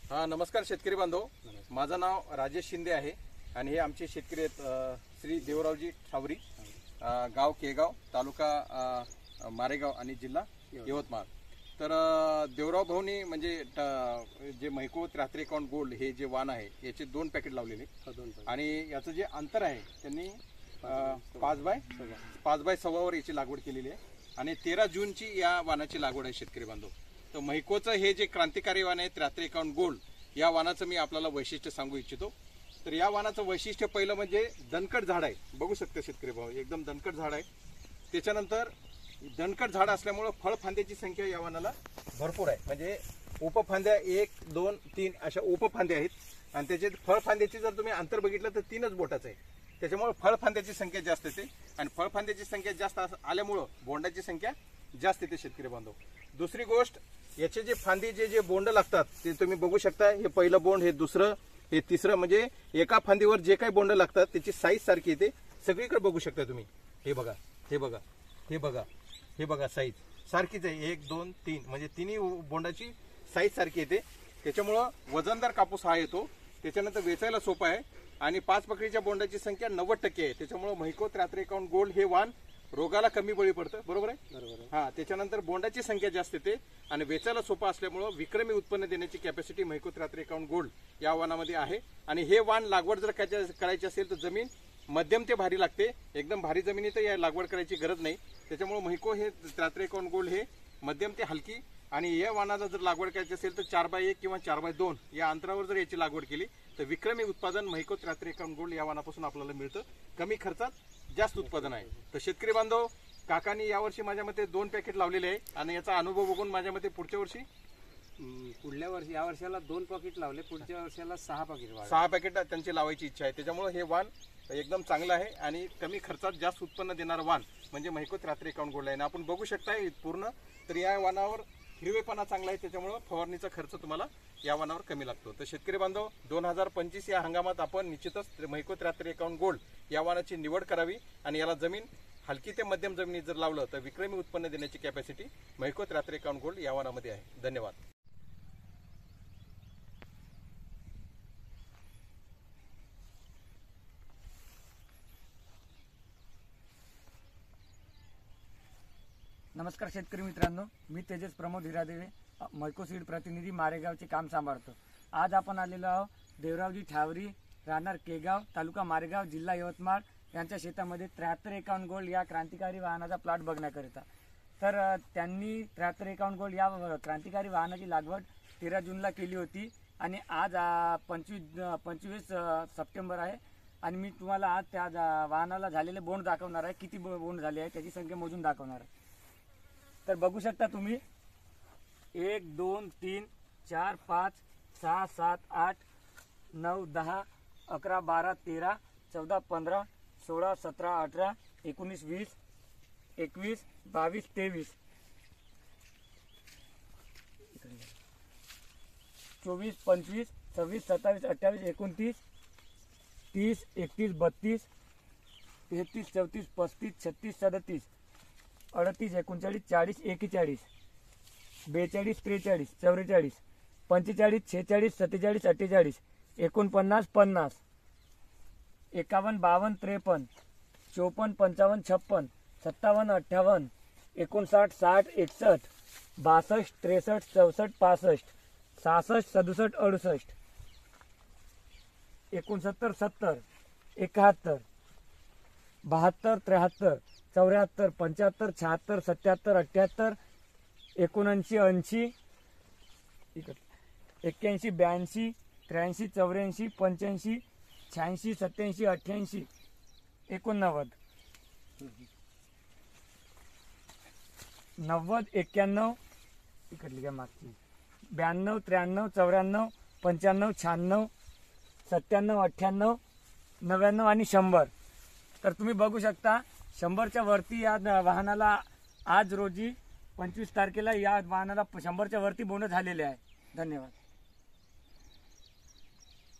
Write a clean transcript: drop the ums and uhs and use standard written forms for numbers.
हा, नमस्कार शेतकरी बांधव. माझं नाव राजेश शिंदे आहे आणि हे आमचे शेतकरी आहेत श्री देवरावजी ठावरी, गाव केगाव, तालुका मारेगाव आणि जिल्हा यवतमाळ. तर देवराव भाऊनी म्हणजे जे मैको 73 अकाउंट गोल्ड हे जे वाण आहे याचे 2 पॅकेट लावलेले आणि याचं जे अंतर आहे त्यांनी 5 बाय 6 वर याची लागवड केलेली आहे आणि 13 जूनची या वाणाची लागवड आहे शेतकरी बांधव. तर मैकोचं हे जे क्रांतिकारी वाण आहे 73 अकाउंट गोल्ड, या वाणाचं मी आपल्याला वैशिष्ट्य सांगू इच्छितो. तर या वाणाचं वैशिष्ट्य पहिलं म्हणजे दणकट झाड आहे. बघू शकता शेतकरी भाऊ, एकदम दणकट झाड आहे. त्याच्यानंतर दणकट झाड असल्यामुळे फळफांद्याची संख्या या वाणाला भरपूर आहे. म्हणजे उपफांद्या 1, 2, 3 अशा उपफांद्या आहेत आणि त्याचे फळफांद्याची जर तुम्ही अंतर बघितलं तर 3च बोटाचं आहे. त्याच्यामुळे फळफांद्याची संख्या जास्त येते आणि फळफांद्याची संख्या जास्त आल्यामुळं बोंडाची संख्या जास्त येते शेतकरी बांधव. दुसरी गोष्ट, याचे जे फांदी जे बोंड लागतात ते तुम्ही बघू शकता. हे पहिलं बोंड, हे दुसरं, हे तिसरं, म्हणजे एका फांदीवर जे काही बोंड लागतात त्याची साईज सारखी येते. सगळीकडे बघू शकता तुम्ही. हे बघा, हे बघा, हे बघा, हे बघा, साईज सारखीच आहे. 1, 2, 3 म्हणजे तिन्ही बोंडाची साईज सारखी येते. त्याच्यामुळं वजनदार कापूस हा येतो. त्याच्यानंतर वेचायला सोपा आहे आणि 5 पकडीच्या बोंडाची संख्या 90% आहे. त्याच्यामुळे मैको 73 अकाउंट गोल्ड हे वाण रोगाला कमी बळी पडतं. बरोबर आहे? बरोबर. हा, त्याच्यानंतर बोंडाची संख्या जास्त येते आणि वेचायला सोपा असल्यामुळं विक्रमी उत्पन्न देण्याची कॅपॅसिटी मैको 73 अकाउंट गोल्ड या वाणामध्ये आहे. आणि हे वाण लागवड जर करायची असेल तर जमीन मध्यम ते भारी लागते. एकदम भारी जमिनीत या लागवड करायची गरज नाही. त्याच्यामुळे मैको हे 73 अकाउंट गोल्ड हे मध्यम ते हलकी आणि या वाणाला जर लागवड करायची असेल तर 4x1 किंवा 4x2 या अंतरावर जर याची लागवड केली तर विक्रमी उत्पादन मैको 73 अकाउंट गोल्ड या वाणापासून आपल्याला मिळतं. कमी खर्चात जास्त उत्पादन आहे. तर शेतकरी बांधव, काकांनी यावर्षी माझ्या मते 2 पॅकेट लावलेले आहे आणि याचा अनुभव बघून माझ्या मते पुढच्या वर्षी या वर्षाला 2 पॉकेट लावले, पुढच्या वर्षाला 6 पॉकेट 6 पॅकेट त्यांची लावायची इच्छा आहे. त्याच्यामुळे हे वाण एकदम चांगलं आहे आणि कमी खर्चात जास्त उत्पन्न देणारं वाण म्हणजे मैको 73 अकाउंट गोल्ड आहे. आपण बघू शकताय पूर्ण. तर या वाणावर हिरवेपणा चांगला आहे, त्याच्यामुळे फवारणीचा खर्च तुम्हाला या वाणावर कमी लागतो. तर शेतकरी बांधव, 2025 या हंगामात आपण निश्चितच मैको 73 अकाउंट गोल्ड या वाणाची निवड करावी आणि याला जमीन हलकी ते मध्यम जमिनीत जर लावलं तर विक्रमी उत्पन्न देण्याची कॅपॅसिटी मैको 73 अकाउंट गोल्ड या वाणामध्ये आहे. धन्यवाद. नमस्कार शेतकरी मित्रांनो, मी तेजस प्रमोद हिरादेवे, मैको सीड प्रतिनिधी, मारेगावचे काम सांभाळतो. आज आपण आलेलो आहोत देवरावजी ठावरी, राहणार केगाव, तालुका मारेगाव, जिल्हा यवतमाळ यांच्या शेतामध्ये 73 अकाउंट गोल्ड या क्रांतिकारी वाहनाचा प्लॉट बघण्याकरिता. तर त्यांनी 73 अकाउंट गोल्ड या क्रांतिकारी वाहनाची लागवड 13 जूनला केली होती आणि आज 25 सप्टेंबर आहे आणि मी तुम्हाला आज त्या वाहनाला झालेले बोंड दाखवणार आहे. किती बोंड झाले आहे त्याची संख्या मोजून दाखवणार आहे. तर बघू शकता तुम्ही, 1, 2, 3, 4, 5, 6, 7, 8, 9, 10, 11, 12, 13, 14, 15, 16, 17, 18, 19, 20, 21, 22, 23, 24, 25, 26, 27, 28, 29, 30, 31, 32, 33, 34, 35, 36, 37, 38, 39, 40, 41, 42, 43, 44, 45, 46, 47, 48, 49, 50, 51, 52, 53, 54, 55, 56, 57, 58, 59, 60, 61, 62, 63, 64, 65, 66, 67, 68, 69, 70, 71, 72, 73, 74, 75, 76, 77, 78, 79, 80, 81, 82, 83, 84, 85, 86, 87, 88, 89, 90, 91, इकडली काय मागची 92, 93, 94, 95, 96, 97, 98, 99 आणि 100. तर तुम्ही बघू शकता 100च्या वरती या वाहनाला आज रोजी 25 तारखेला या वाहनाला 100च्या वरती बोंड झालेले आहे. धन्यवाद.